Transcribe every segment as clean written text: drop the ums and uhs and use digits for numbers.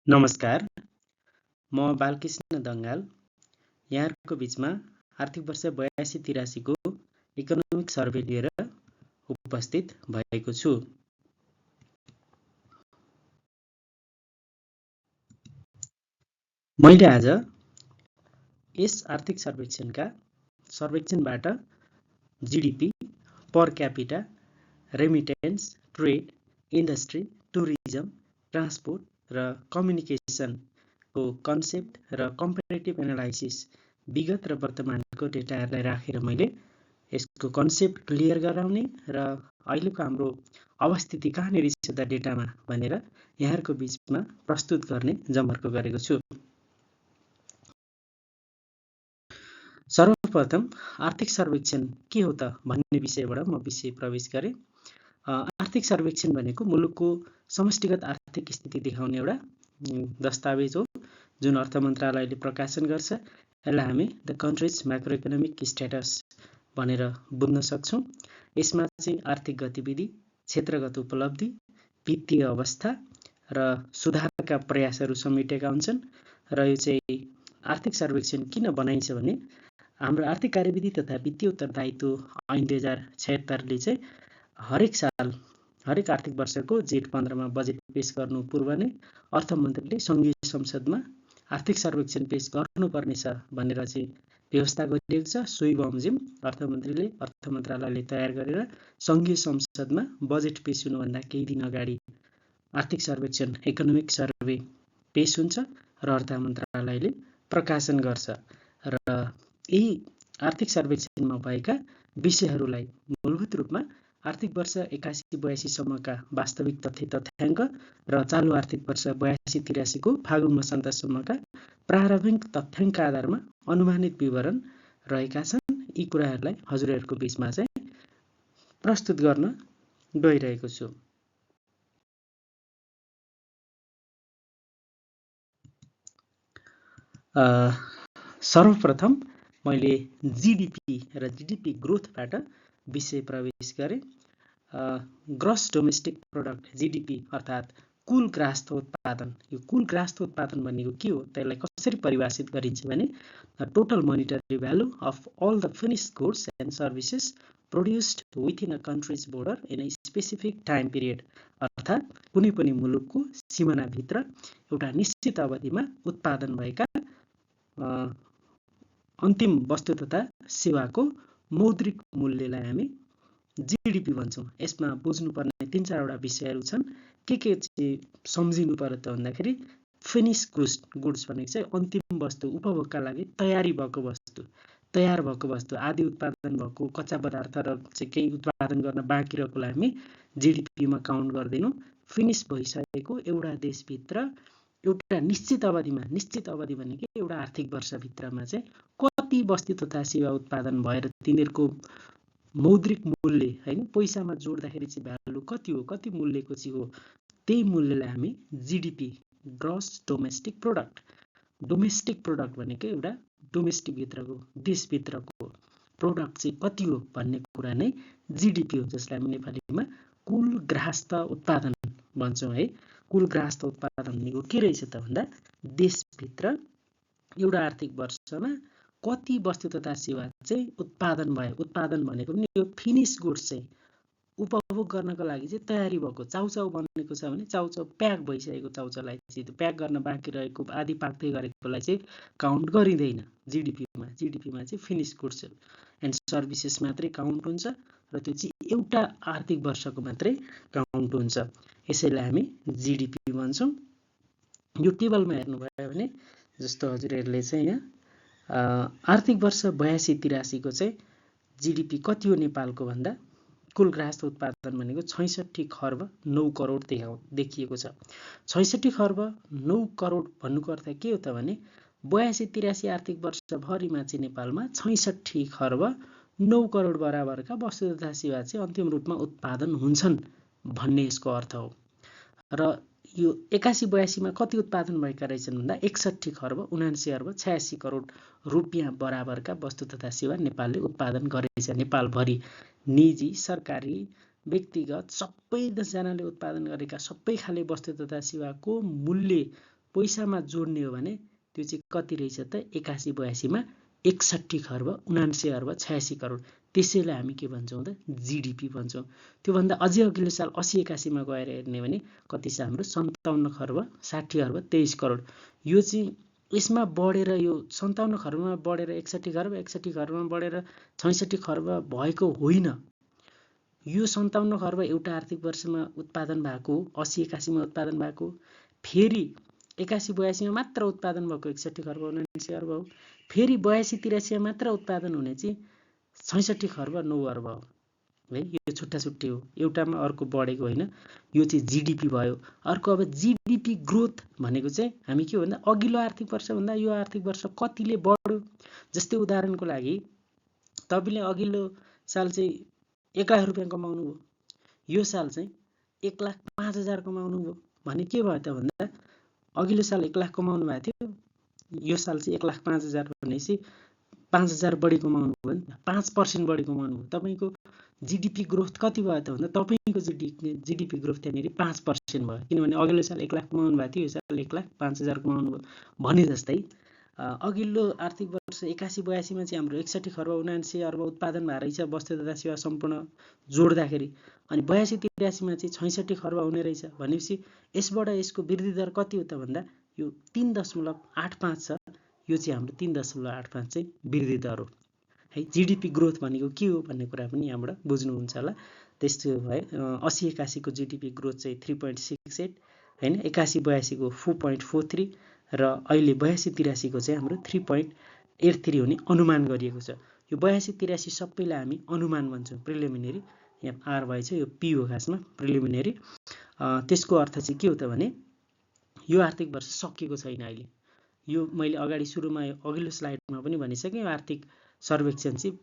नमस्कार, म बालकृष्ण दङ्गाल यहाँहरूको बिचमा आर्थिक वर्ष 82-83 को इकोनोमिक सर्वे लिएर उपस्थित भएको छु। मैले आज यस आर्थिक सर्वेक्षणबाट GDP, per capita, remittance, trade, industry, tourism, transport र कम्युनिकेसनको कन्सेप्ट र कम्पेरेटिभ एनालाइसिस विगत र वर्तमानको डेटाहरूलाई राखेर मैले यसको कन्सेप्ट क्लियर गराउने र अहिलेको हाम्रो अवस्थिति कहाँनिर छ त डेटामा भनेर यहाँहरूको बिचमा प्रस्तुत गर्ने जमर्को गरेको छु। सर्वप्रथम आर्थिक सर्वेक्षण के हो त भन्ने विषयबाट म विषय प्रवेश गरेँ। आर्थिक सर्वेक्षण भनेको मुलुकको समष्टिगत आर्थिक स्थिति देखाउने एउटा दस्तावेज हो जुन अर्थ मन्त्रालयले प्रकाशन गर्छ। यसलाई हामी the countries macro economic status भनेर बुझ्न सक्छौँ। यसमा चाहिँ आर्थिक गतिविधि, क्षेत्रगत उपलब्धि, वित्तीय अवस्था र सुधारका प्रयासहरू समेटेका हुन्छन्। र यो चाहिँ आर्थिक सर्वेक्षण किन बनाइन्छ भने हाम्रो आर्थिक कार्यविधि तथा वित्तीय उत्तरदायित्व ऐन 2076ले चाहिँ हरेक आर्थिक वर्षको जेठ 15 मा बजेट पेश गर्नु पूर्व नै अर्थमन्त्रीले सङ्घीय संसदमा आर्थिक सर्वेक्षण पेश गर्नुपर्नेछ भनेर चाहिँ व्यवस्था गरिएको छ। सोही बमोजिम अर्थमन्त्रीले अर्थ मन्त्रालयले तयार गरेर सङ्घीय संसदमा बजेट पेश हुनुभन्दा केही दिन अगाडि आर्थिक सर्वेक्षण इकोनोमिक सर्वे पेश हुन्छ र अर्थ मन्त्रालयले प्रकाशन गर्छ। र यही आर्थिक सर्वेक्षणमा भएका विषयहरूलाई मूलभूत रूपमा आर्थिक वर्ष 81-82 सम्मका वास्तविक तथ्याङ्क र चालु आर्थिक वर्ष 82-83 को फागुन मसान्तसम्मका प्रारम्भिक तथ्याङ्क आधारमा अनुमानित विवरण रहेका छन्। यी कुराहरूलाई हजुरहरूको बीचमा चाहिँ प्रस्तुत गर्न गइरहेको छु। सर्वप्रथम मैले जीडीपी र जीडीपी ग्रोथबाट विषय प्रवेश गरेँ। ग्रस डोमेस्टिक प्रोडक्ट जीडीपी अर्थात् कुल ग्राहस्थ उत्पादन। यो कुल ग्राहस्थ उत्पादन भनेको के हो, त्यसलाई कसरी परिभाषित गरिन्छ भने total monetary value of all the finished goods and services produced within a country's border in a specific time period. अर्थात् कुनै पनि मुलुकको सिमानाभित्र एउटा निश्चित अवधिमा उत्पादन भएका अन्तिम वस्तु तथा सेवाको मौद्रिक मूल्यलाई हामी जीडीपी भन्छौँ। यसमा बुझ्नुपर्ने 3-4 विषयहरू छन्। के चाहिँ सम्झिनु पर्यो त भन्दाखेरि फिनिश गुड्स भनेको चाहिँ अन्तिम वस्तु, उपभोगका लागि तयारी भएको वस्तु, आदि उत्पादन भएको कच्चा पदार्थ र चाहिँ केही उत्पादन गर्न बाँकी रहेकोलाई हामी जीडीपीमा काउन्ट गर्दैनौँ। फिनिश भइसकेको एउटा देशभित्र एउटा निश्चित अवधि भनेको एउटा आर्थिक वर्षभित्रमा चाहिँ कति वस्तु तथा सेवा उत्पादन भएर तिनीहरूको मौद्रिक मूल्य हैन पैसामा जोड्दाखेरि चाहिँ भ्यालु कति हो, कति मूल्यको चाहिँ हो, त्यही मूल्यलाई हामी जीडीपी ग्रस डोमेस्टिक प्रोडक्ट भनेको एउटा डोमेस्टिक भित्रको देशभित्रको प्रोडक्ट चाहिँ कति हो भन्ने कुरा नै जीडीपी हो, जसलाई हामी नेपालीमा कुल ग्राहस्थ उत्पादन भन्छौँ है। कुल ग्राहस्थ उत्पादन भनेको के रहेछ त भन्दा देशभित्र एउटा आर्थिक वर्षमा कति वस्तु तथा सेवा चाहिँ उत्पादन भयो। उत्पादन भनेको पनि यो फिनिश गुड्स चाहिँ उपभोग गर्नको लागि चाहिँ तयारी भएको, चाउचाउ बनेको छ भने चाउचाउ प्याक भइसकेको चाउचाउलाई चाहिँ प्याक गर्न बाँकी रहेको आदि पाक्दै गरेकोलाई चाहिँ काउन्ट गरिँदैन जीडीपीमा। जीडीपीमा चाहिँ फिनिश गुड्स एन्ड सर्भिसेस मात्रै काउन्ट हुन्छ र त्यो चाहिँ एउटा आर्थिक वर्षको मात्रै काउन्ट हुन्छ। यसैलाई हामी जीडीपी भन्छौँ। यो टेबलमा हेर्नुभयो भने जस्तो हजुरहरूले चाहिँ यहाँ आर्थिक वर्ष 82-83 को चाहिँ जीडीपी कति हो नेपालको भन्दा कुल ग्राहस्थ उत्पादन भनेको 66 खर्ब 9 करोड देखिएको छ। 66 खर्ब 9 करोड भन्नुको अर्थ के हो त भने 82-83 आर्थिक वर्षभरिमा चाहिँ नेपालमा 66 खर्ब 9 करोड बराबरका वस्तु तथा सेवा चाहिँ अन्तिम रूपमा उत्पादन हुन्छन् भन्ने यसको अर्थ हो। र यो 81-82 मा कति उत्पादन भएका रहेछन् भन्दा 61 खर्ब 79 अर्ब 86 करोड रुपियाँ बराबरका वस्तु तथा सेवा नेपालले उत्पादन गरेछ। नेपालभरि निजी, सरकारी, व्यक्तिगत सबैजनाले उत्पादन गरेका सबै खाले वस्तु तथा सेवाको मूल्य पैसामा जोड्ने हो भने त्यो चाहिँ कति रहेछ त 81-82 मा 61 खर्ब 79 अर्ब 86 करोड। त्यसैलाई हामी के भन्छौँ त जिडिपी भन्छौँ। त्योभन्दा अझै अघिल्लो साल 80-81 मा गएर हेर्ने भने कति छ हाम्रो 57 खर्ब 60 अर्ब 23 करोड। यो चाहिँ यसमा बढेर यो 57 खर्बमा बढेर 61 खर्ब 61 खर्बमा बढेर 66 खर्ब भएको होइन। यो 57 खर्ब एउटा आर्थिक वर्षमा उत्पादन भएको, 80-81 मा उत्पादन भएको, फेरि 81-82 मा मात्र उत्पादन भएको 61 खर्ब 79 अर्ब हो। फेरि 82-83 मा मात्र उत्पादन हुने चाहिँ 66 खर्ब 9 अर्ब हो है। यो छुट्टा छुट्टै हो, एउटामा अर्को बढेको होइन। यो चाहिँ जिडिपी भयो। अर्को अब जिडिपी ग्रोथ भनेको चाहिँ हामी के हो भन्दा अघिल्लो आर्थिक वर्षभन्दा यो आर्थिक वर्ष कतिले बढ्यो। जस्तै उदाहरणको लागि तपाईँले अघिल्लो साल चाहिँ 1 लाख रुपियाँ कमाउनु भयो, यो साल चाहिँ 1,05,000 कमाउनु भयो भने के भयो त भन्दा अघिल्लो साल 1 लाख कमाउनु भएको थियो, यो साल चाहिँ 1,05,000 भनेपछि 5,000 बढी कमाउनु भयो नि त, 5% बढी कमाउनु भयो। तपाईँको जिडिपी ग्रोथ कति भयो त भन्दा तपाईँको जिडिपी ग्रोथ त्यहाँनिर 5% भयो। किनभने अघिल्लो साल 1 लाख कमाउनु भएको थियो, यो साल 1,05,000 कमाउनु भयो। भने जस्तै अघिल्लो आर्थिक वर्ष 81-82 मा चाहिँ हाम्रो 61 खर्ब 79 अर्ब उत्पादन भएको रहेछ वस्तु तथा सेवा सम्पूर्ण जोड्दाखेरि। अनि 82-83 मा चाहिँ 66 खर्ब हुने रहेछ भनेपछि यसबाट यसको वृद्धि दर कति हो त भन्दा यो 3.85 छ। यो चाहिँ हाम्रो 3.85 चाहिँ वृद्धि दर हो है। जिडिपी ग्रोथ भनेको के हो भन्ने कुरा पनि यहाँबाट बुझ्नुहुन्छ होला। त्यस्तो भए 80-81 को जिडिपी ग्रोथ चाहिँ 3.68 हैन, 81-82 को 4.43 र अहिले 82-83 को चाहिँ हाम्रो 3.83 हुने अनुमान गरिएको छ। यो 82-83 सबैलाई हामी अनुमान भन्छौँ, प्रिलिमिनेरी। यहाँ आर भएछ, यो पी हो खासमा प्रिलिमिनेरी। त्यसको अर्थ चाहिँ के हो त भने यो आर्थिक वर्ष सकिएको छैन अहिले। यो मैले अगाडि सुरुमा अघिल्लो स्लाइडमा पनि भनिसकेँ, आर्थिक सर्वेक्षण चाहिँ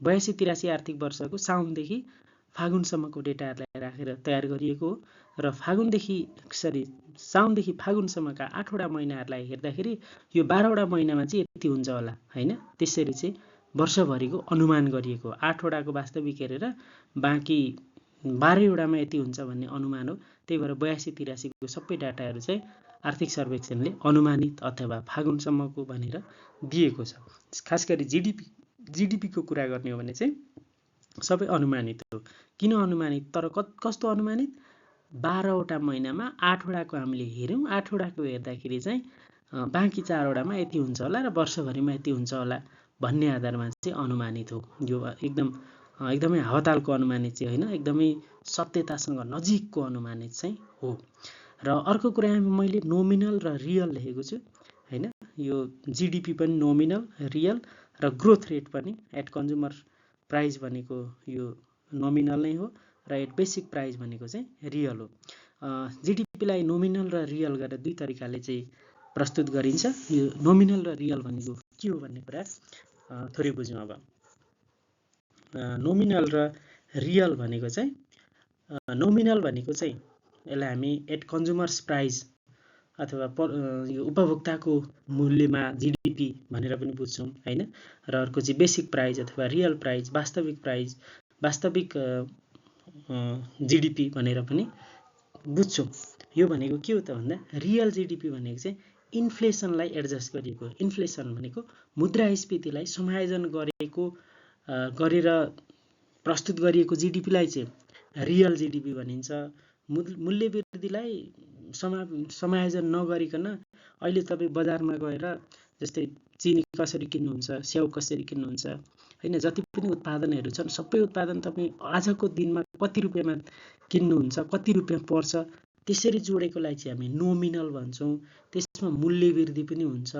82-83 आर्थिक वर्षको साउनदेखि फागुनसम्मको डेटाहरूलाई राखेर तयार गरिएको हो र साउनदेखि फागुनसम्मका 8वटा महिनाहरूलाई हेर्दाखेरि यो 12वटा महिनामा चाहिँ यति हुन्छ होला हैन। त्यसरी चाहिँ वर्षभरिको अनुमान गरिएको हो। 8वटाको वास्तविक हेरेर बाँकी 12वटामा यति हुन्छ भन्ने अनुमान हो। त्यही भएर 82-83 को सबै डाटाहरू चाहिँ आर्थिक सर्वेक्षणले अनुमानित अथवा फागुनसम्मको भनेर दिएको छ। खास गरी जिडिपी को कुरा गर्ने हो भने चाहिँ सबै अनुमानित हो। किन अनुमानित? तर कस्तो अनुमानित? 12वटा महिनामा 8वटाको हामीले हेऱ्यौँ, 8वटाको हेर्दाखेरि चाहिँ बाँकी 4वटामा यति हुन्छ होला र वर्षभरिमा यति हुन्छ होला भन्ने आधारमा चाहिँ अनुमानित हो। यो एकदमै हावातालको अनुमानित चाहिँ होइन, एकदमै सत्यतासँग नजिकको अनुमानित चाहिँ हो। र अर्को कुरा मैले नोमिनल र रियल लेखेको छु हैन। यो जिडिपी पनि नोमिनल, रियल र ग्रोथ रेट पनि एट कन्ज्युमर प्राइस भनेको यो नोमिनल नै हो र एट बेसिक प्राइस भनेको चाहिँ रियल हो। जिडिपीलाई नोमिनल र रियल गरेर दुई तरिकाले चाहिँ प्रस्तुत गरिन्छ। यो नोमिनल र रियल भनेको के हो भन्ने कुरा थोरै बुझौँ अब। नोमिनल र रियल भनेको चाहिँ नोमिनल भनेको चाहिँ यसलाई हामी एट कन्ज्युमर्स प्राइस अथवा यो उपभोक्ताको मूल्यमा जिडिपी भनेर पनि बुझ्छौँ हैन। र अर्को चाहिँ बेसिक प्राइस अथवा रियल प्राइस, वास्तविक जिडिपी भनेर पनि बुझ्छौँ। यो भनेको के हो त भन्दा रियल जिडिपी भनेको चाहिँ इन्फ्लेसनलाई एडजस्ट गरिएको, इन्फ्लेसन भनेको मुद्रास्फीतिलाई समायोजन गरेर प्रस्तुत गरिएको जिडिपीलाई चाहिँ रियल जिडिपी भनिन्छ। मूल्य वृद्धिलाई समायोजन नगरिकन अहिले तपाईँ बजारमा गएर जस्तै चिनी कसरी किन्नुहुन्छ, स्याउ कसरी किन्नुहुन्छ हैन, जति पनि उत्पादनहरू छन् सबै उत्पादन तपाईँ आजको दिनमा कति रुपियाँमा किन्नुहुन्छ, कति रुपियाँ पर्छ, त्यसरी जोडेकोलाई चाहिँ हामी नोमिनल भन्छौँ। त्यसमा मूल्य वृद्धि पनि हुन्छ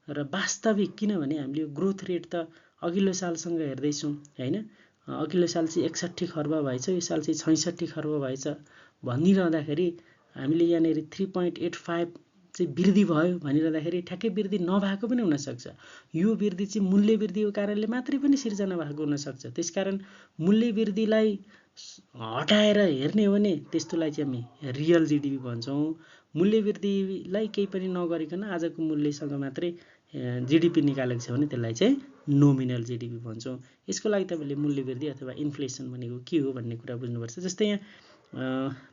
र वास्तविक, किनभने हामीले यो ग्रोथ रेट त अघिल्लो सालसँग हेर्दैछौँ हैन। अघिल्लो साल चाहिँ 61 खर्ब भएछ, यो साल चाहिँ 66 खर्ब भएछ भनिरहँदाखेरि हामीले यहाँनिर 3.85 चाहिँ वृद्धि भयो भनिरहँदाखेरि ठ्याक्कै वृद्धि नभएको पनि हुनसक्छ। यो वृद्धि चाहिँ मूल्य वृद्धिको कारणले मात्रै पनि सिर्जना भएको हुनसक्छ। त्यसकारण मूल्य वृद्धिलाई हटाएर हेर्ने हो भने त्यस्तोलाई चाहिँ हामी रियल जिडिपी भन्छौँ। मूल्य वृद्धिलाई केही पनि नगरिकन आजको मूल्यसँग मात्रै जिडिपी निकालेको छ भने त्यसलाई चाहिँ नोमिनल जिडिपी भन्छौँ। यसको लागि तपाईँले मूल्य वृद्धि अथवा इन्फ्लेसन भनेको के हो भन्ने कुरा बुझ्नुपर्छ। जस्तै यहाँ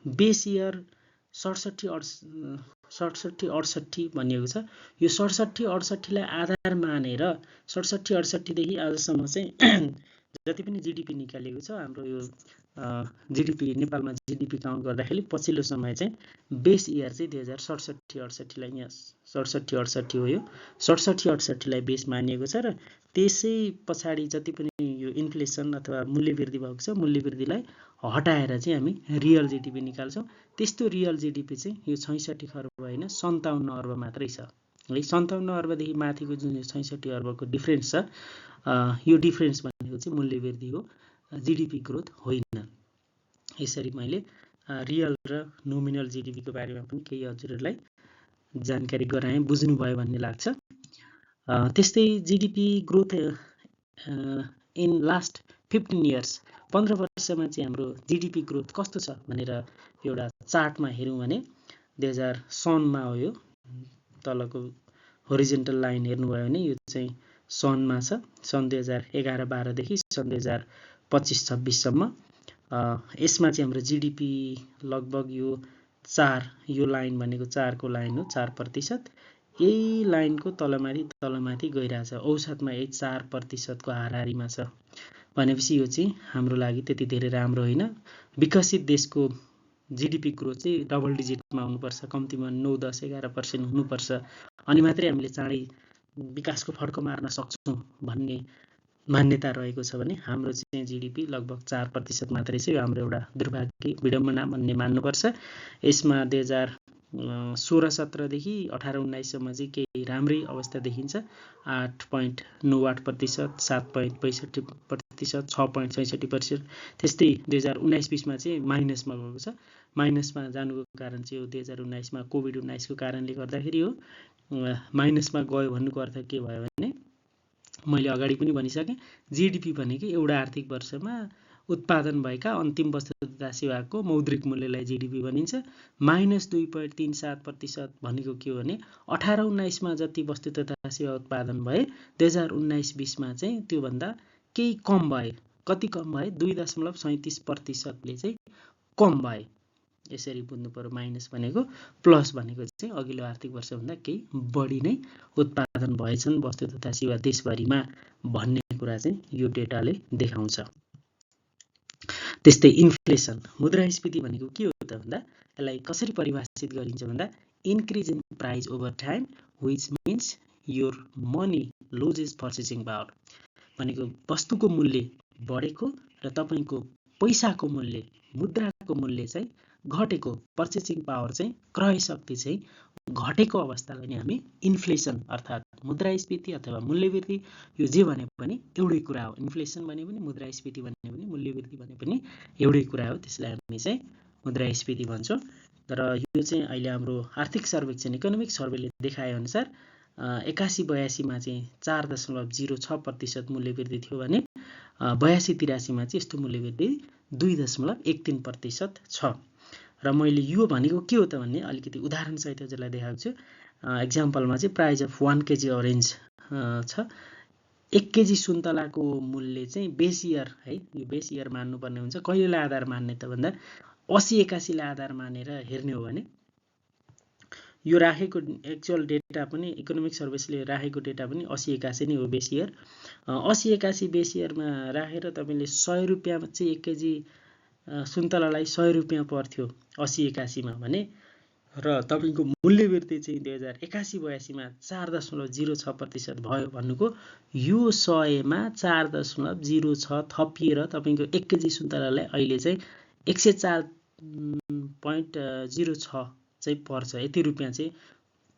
बेस इयर 67-68 भनिएको छ। यो 67-68 लाई आधार मानेर 67-68 देखि आजसम्म चाहिँ जति पनि जीडीपी निकालिएको छ हाम्रो यो जीडीपी नेपालमा जीडीपी काउन्ट गर्दाखेरि पछिल्लो समय चाहिँ बेस इयर चाहिँ 2067-68 लाई यहाँ 67-68 हो। यो 67-68 लाई बेस मानिएको छ र त्यसै पछाडि जति पनि यो इन्फ्लेसन अथवा मूल्य वृद्धि भएको छ मूल्य वृद्धिलाई हटाएर चाहिँ हामी रियल जीडीपी निकाल्छौँ। त्यस्तो रियल जीडीपी चाहिँ यो 66 खर्ब होइन 57 अर्ब मात्रै छ है। 57 अर्बदेखि माथिको जुन 66 अर्बको डिफरेन्स छ यो डिफरेन्स भनेको चाहिँ मूल्य वृद्धि हो, जीडीपी ग्रोथ होइन। यसरी मैले रियल र नोमिनल जीडीपीको बारेमा पनि केही हजुरहरूलाई जानकारी गराएँ, बुझ्नुभयो भन्ने लाग्छ। त्यस्तै GDP growth in last 15 years 15 वर्षमा चाहिँ हाम्रो जीडीपी ग्रोथ कस्तो छ भनेर एउटा चार्टमा हेर्यौँ भने 2000 सनमा हो। यो तलको होरिजेन्टल लाइन हेर्नुभयो भने यो चाहिँ सनमा छ। सन् 2011-12 देखि सन् 2025-26 सम्म यसमा चाहिँ हाम्रो जीडीपी लगभग यो 4 यो लाइन भनेको 4 को लाइन हो 4%। यही लाइनको तलमाथि गइरहेछ। औसतमा यही 4% को हाराहारीमा छ भनेपछि यो चाहिँ हाम्रो लागि त्यति धेरै राम्रो होइन। विकसित देशको जीडीपी ग्रोथ चाहिँ डबल डिजिटमा हुनुपर्छ, कम्तीमा 9, 10, 11% हुनुपर्छ, अनि मात्रै हामीले चाँडै विकासको फड्को मार्न सक्छौँ भन्ने मान्यता रहेको छ भने हाम्रो चाहिँ जीडीपी लगभग 4% मात्रै छ। यो हाम्रो एउटा दुर्भाग्य विडम्बना भन्ने मान्नुपर्छ। यसमा 2016-17 देखि 18-19 सम्म चाहिँ केही राम्रै अवस्था देखिन्छ। 8.98%, 7.65%, 6.66%। त्यस्तै 2019-20 मा चाहिँ माइनसमा गएको छ। माइनसमा जानुको कारण चाहिँ यो 2019 मा कोभिड-19 को कारणले गर्दाखेरि हो। माइनसमा गयो भन्नुको अर्थ के भयो भने मैले अगाडि पनि भनिसकेँ, जीडीपी भनेको एउटा आर्थिक वर्षमा उत्पादन भएका अन्तिम वस्तु तथा सेवाको मौद्रिक मूल्यलाई जीडीपी भनिन्छ। -2.37% भनेको के हो भने 18-19 मा जति वस्तु तथा सेवा उत्पादन भए 2019-20 मा चाहिँ त्योभन्दा केही कम भए। कति कम भए? 2.37% ले चाहिँ कम भए। यसरी बुझ्नु पर्यो। माइनस भनेको, प्लस भनेको चाहिँ अघिल्लो आर्थिक वर्षभन्दा केही बढी नै उत्पादन भएछन् वस्तु तथा सेवा देशभरिमा भन्ने कुरा चाहिँ यो डेटाले देखाउँछ। त्यस्तै इन्फ्लेसन मुद्रास्फीति भनेको के हो त भन्दा यसलाई कसरी परिभाषित गरिन्छ भन्दा increase in price over time which means your money loses purchasing power भनेको वस्तुको मूल्य बढेको र तपाईको पैसाको मूल्य मुद्राको मूल्य चाहिँ घटेको, पर्चेसिङ पावर चाहिँ क्रय शक्ति चाहिँ घटेको अवस्थालाई नै हामी इन्फ्लेसन अर्थात् मुद्रास्फीति अथवा मूल्यवृद्धि यो जे भने पनि एउटै कुरा हो। इन्फ्लेसन भने पनि मुद्रास्फीति भने पनि मूल्यवृद्धि भने पनि एउटै कुरा हो। त्यसलाई हामी चाहिँ मुद्रास्फीति भन्छौँ। तर यो चाहिँ अहिले हाम्रो आर्थिक सर्वेक्षण इकोनोमिक सर्वेले देखाए अनुसार 81-82 मा चाहिँ 4.06% मूल्यवृद्धि थियो भने 82-83 मा चाहिँ यस्तो मूल्यवृद्धि 2.13% छ। र मैले यो भनेको के हो त भन्ने अलिकति उदाहरण सहित हजुरलाई देखाएको छु। एक्जाम्पलमा चाहिँ प्राइस अफ 1 केजी अरेन्ज छ। 1 केजी सुन्तलाको मूल्य चाहिँ बेस इयर है, यो बेस इयर मान्नुपर्ने हुन्छ। कहिलेलाई आधार मान्ने त भन्दा 80-81 लाई आधार मानेर हेर्ने हो भने यो राखेको एक्चुअल डेटा पनि इकोनोमिक सर्भिसले राखेको डेटा पनि 80-81 नै हो बेस इयर। 80-81 बेस इयरमा राखेर तपाईले 100 रुपैयाँमा चाहिँ 1 केजी सुन्तलालाई 100 रुपैयाँ पर्थ्यो 80-81 मा भने र तपाईको मूल्यवृद्धि चाहिँ 2081-82 मा 4.06% भयो भन्नुको यो 100 मा 4.06 थपिएर तपाईको 1 केजी सुन्तलालाई अहिले चाहिँ 104.06 चाहिँ पर्छ, यति रुपैयाँ चाहिँ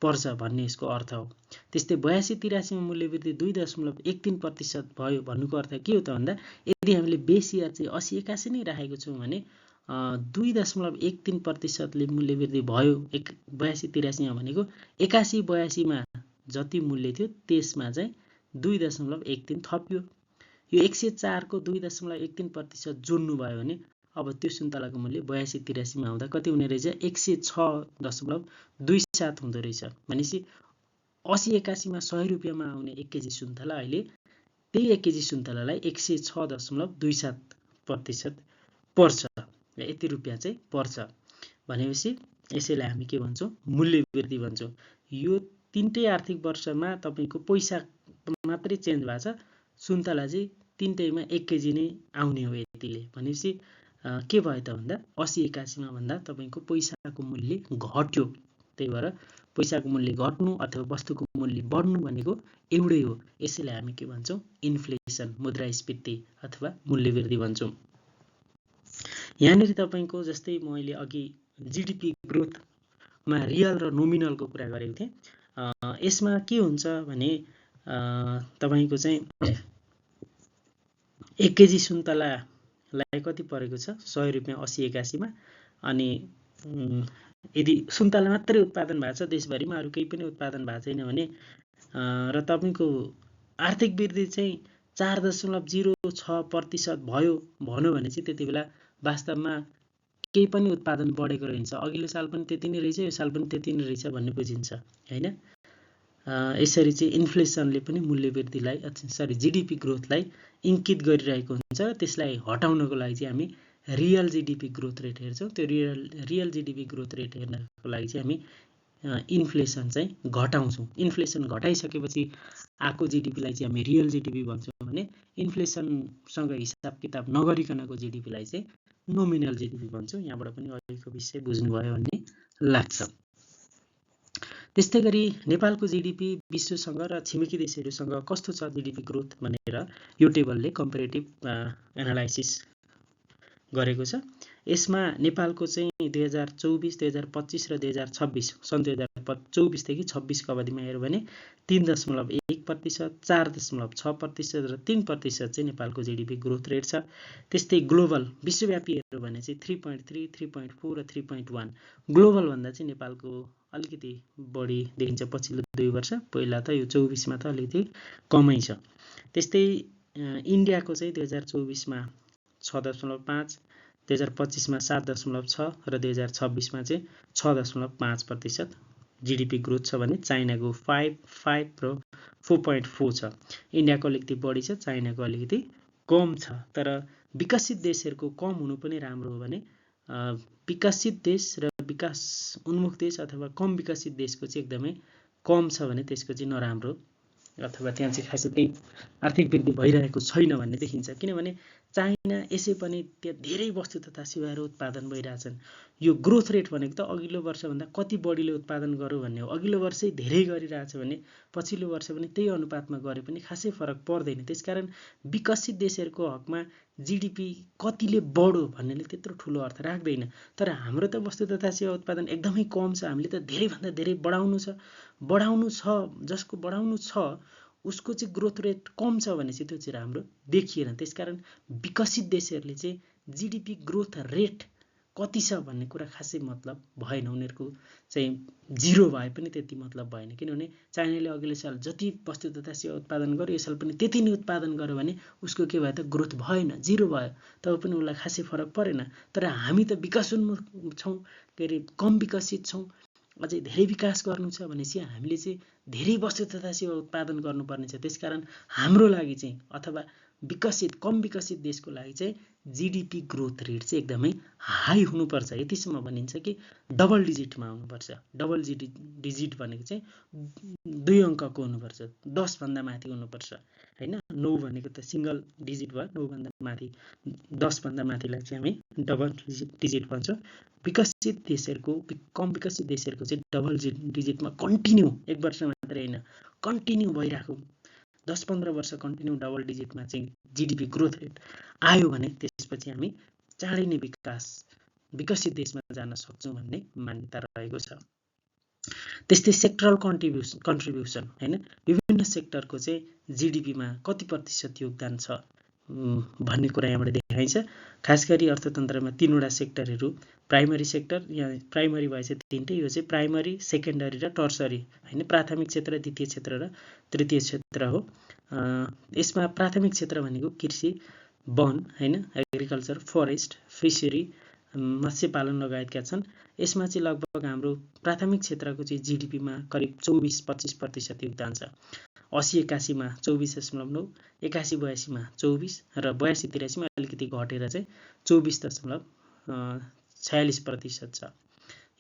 पर्छ भन्ने यसको अर्थ हो। त्यस्तै 82-83 मा मूल्यवृद्धि 2.13% भयो भन्नुको अर्थ के हो त भन्दा यदि हामीले बेस इयर चाहिँ 80-81 नै राखेको छौँ भने 2.13% ले मूल्यवृद्धि भयो 82-83 मा भनेको 81-82 मा जति मूल्य थियो त्यसमा चाहिँ 2.13 थप्यो। यो 104 को 2.13% जोड्नु भयो भने अब त्यो सुन्तलाको मूल्य 82-83 मा आउँदा कति हुने रहेछ? 106.27 हुँदो रहेछ। भनेपछि 80-81 मा 100 रुपैयाँमा आउने 1 केजी सुन्तला अहिले त्यही 1 केजी सुन्तलालाई 106.27% पर्छ। यति रुपैयाँ चाहिँ पर्छ। भनेपछि यसैलाई हामी के भन्छौँ मूल्य वृद्धि भन्छौँ। यो तीनटै आर्थिक वर्षमा तपाईँको पैसा मात्रै चेन्ज भएको छ, सुन्तला चाहिँ तीनटैमा 1 केजी नै आउने हो यतिले। भनेपछि के भयो त भन्दा 80-81 मा भन्दा तपाईँको पैसाको मूल्य घट्यो। त्यही भएर पैसाको मूल्य घट्नु अथवा वस्तुको मूल्य बढ्नु भनेको एउटै हो। यसैलाई हामी के भन्छौँ इन्फ्लेसन, मुद्रास्फीति अथवा मूल्य वृद्धि भन्छौँ। यहाँनिर तपाईँको जस्तै मैले अघि जीडीपी ग्रोथमा रियल र नोमिनलको कुरा गरेको थिएँ। यसमा के हुन्छ भने तपाईँको चाहिँ 1 केजी सुन्तलालाई कति परेको छ 100 रुपियाँ 80-81 मा। अनि यदि सुन्तला मात्रै उत्पादन भएको छ देशभरिमा, अरू केही पनि उत्पादन भएको छैन भने र तपाईँको आर्थिक वृद्धि चाहिँ 4.06% भयो भनौँ भने चाहिँ त्यति बेला वास्तवमा केही पनि उत्पादन बढेको रहन्छ। अघिल्लो साल पनि त्यति नै रहेछ, यो साल पनि त्यति नै रहेछ भन्ने बुझिन्छ हैन। यसरी चाहिँ इन्फ्लेसनले पनि मूल्य वृद्धिलाई जीडीपी ग्रोथलाई इङ्कित गरिरहेको हुन्छ। त्यसलाई हटाउनको लागि चाहिँ हामी रियल जीडीपी ग्रोथ रेट हेर्छौँ। त्यो रियल जीडीपी ग्रोथ रेट हेर्नको लागि चाहिँ हामी इन्फ्लेसन चाहिँ घटाउँछौँ। इन्फ्लेसन घटाइसकेपछि आएको जीडीपीलाई चाहिँ हामी रियल जीडीपी भन्छौँ भने इन्फ्लेसनसँग हिसाब किताब नगरिकनको जीडीपीलाई चाहिँ नोमिनल जीडीपी भन्छौँ। यहाँबाट पनि अहिलेको विषय बुझ्नुभयो भन्ने लाग्छ। त्यस्तै गरी नेपालको जीडीपी विश्वसँग र छिमेकी देशहरूसँग कस्तो छ जीडीपी ग्रोथ भनेर यो टेबलले कम्पेरेटिभ एनालाइसिस गरेको छ। यसमा नेपालको चाहिँ 2024, 2025 र 2026 सन् 2024 देखि 26 अवधिमा हेर्यो भने 3.1%, 4.6% र 3% चाहिँ नेपालको जीडीपी ग्रोथ रेट छ। त्यस्तै ग्लोबल विश्वव्यापी हेर्यो भने चाहिँ 3.3, 3.4 र 3.1। ग्लोबल भन्दा चाहिँ नेपालको अलिकति बढी देखिन्छ पछिल्लो 2 वर्ष। पहिला त यो 24 मा त अलिकति कमै छ। त्यस्तै इन्डियाको चाहिँ 2024 मा 6.5, 2025 मा 7.6 र 2026 मा चाहिँ 6.5% जीडीपी ग्रोथ छ भने चाइनाको 5 र 4.4 छ। इन्डियाको अलिकति बढी छ, चाइनाको अलिकति कम छ। तर विकसित देशहरूको कम हुनु पनि राम्रो हो भने विकसित देश र विकास उन्मुख देश अथवा कम विकसित देशको चाहिँ एकदमै कम छ भने त्यसको चाहिँ नराम्रो अथवा त्यहाँ चाहिँ खासै केही आर्थिक वृद्धि भइरहेको छैन भन्ने देखिन्छ। किनभने चाइना यसै पनि त्यहाँ धेरै वस्तु तथा सेवाहरू उत्पादन भइरहेछन्। यो ग्रोथ रेट भनेको त अघिल्लो वर्षभन्दा कति बढीले उत्पादन गर्यो भन्ने हो। अघिल्लो वर्षै धेरै गरिरहेछ भने पछिल्लो वर्ष पनि त्यही अनुपातमा गरे पनि खासै फरक पर्दैन। त्यसकारण विकसित देशहरूको हकमा जीडीपी कतिले बढ्यो भन्नेले त्यत्रो ठुलो अर्थ राख्दैन। तर हाम्रो त वस्तु तथा सेवा उत्पादन एकदमै कम छ। हामीले त धेरैभन्दा धेरै बढाउनु छ, जसको बढाउनु छ उसको चाहिँ ग्रोथ रेट कम छ भने चाहिँ त्यो चाहिँ राम्रो देखिएन। त्यसकारण विकसित देशहरूले चाहिँ जीडीपी ग्रोथ रेट कति छ भन्ने कुरा खासै मतलब भएन। उनीहरूको चाहिँ 0 भए पनि त्यति मतलब भएन। किनभने चाइनाले अघिल्लो साल जति वस्तु तथा सेवा उत्पादन गर्यो यो साल पनि त्यति नै उत्पादन गर्यो भने उसको के भयो त ग्रोथ भएन, 0 भयो। तब पनि उसलाई खासै फरक परेन। तर हामी त विकासोन्मुख छौँ, के अरे कम विकसित छौँ, अझै धेरै विकास गर्नु छ भनेपछि हामीले चाहिँ धेरै वस्तु तथा सेवा उत्पादन गर्नुपर्ने छ। त्यसकारण हाम्रो लागि चाहिँ अथवा कम विकसित देशको लागि चाहिँ जीडीपी ग्रोथ रेट चाहिँ एकदमै हाई हुनुपर्छ। यतिसम्म भनिन्छ कि डबल डिजिटमा हुनुपर्छ। डबल डिजिट भनेको चाहिँ 2 अङ्कको हुनुपर्छ, 10 भन्दा माथि हुनुपर्छ हैन। 9 भनेको त सिंगल डिजिट भयो, 9 भन्दा माथि 10 भन्दा माथिलाई चाहिँ हामी डबल डिजिट भन्छौँ। विकसित देशहरूको कम विकसित देशहरूको चाहिँ डबल डिजिटमा कन्टिन्यू 1 वर्ष मात्रै हैन कन्टिन्यू भइरहेको 10-15 वर्ष कन्टिन्यू डबल डिजिटमा चाहिँ जीडीपी ग्रोथ रेट आयो भने त्यसपछि हामी चाँडै नै विकसित देशमा जान सक्छौँ भन्ने मान्यता रहेको छ। त्यस्तै सेक्टरल कन्ट्रिब्युसन हैन, विभिन्न सेक्टरको चाहिँ जीडीपीमा कति प्रतिशत योगदान छ भन्ने कुरा यहाँबाट देखाइन्छ। खास गरी अर्थतन्त्रमा 3वटा सेक्टरहरू, प्राइमरी सेक्टर, यहाँ प्राइमरी भएछ 3टै, यो चाहिँ प्राइमरी, सेकेन्डरी र टर्सरी हैन, प्राथमिक क्षेत्र, द्वितीय क्षेत्र र तृतीय क्षेत्र हो। यसमा प्राथमिक क्षेत्र भनेको कृषि, वन हैन, एग्रिकल्चर, फरेस्ट, फिसरी, मत्स्य पालन लगायतका छन्। यसमा चाहिँ लगभग हाम्रो प्राथमिक क्षेत्रको चाहिँ जीडीपीमा करिब 24-25% योगदान छ। 80-81 मा 24.9, 81-82 मा 24 र 82-83 मा अलिकति घटेर चाहिँ 24.46% छ।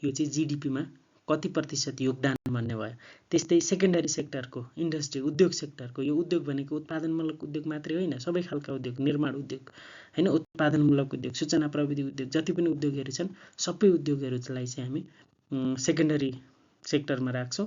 यो चाहिँ जीडीपीमा कति प्रतिशत योगदान भन्ने भयो। त्यस्तै सेकेन्डरी सेक्टरको इन्डस्ट्री उद्योग सेक्टरको, यो उद्योग भनेको उत्पादनमूलक उद्योग मात्रै होइन, सबै खालका उद्योग, निर्माण उद्योग हैन, उत्पादनमूलक उद्योग, सूचना प्रविधि उद्योग, जति पनि उद्योगहरू छन् सबै उद्योगहरूलाई चाहिँ हामी सेकेन्डरी सेक्टरमा राख्छौँ।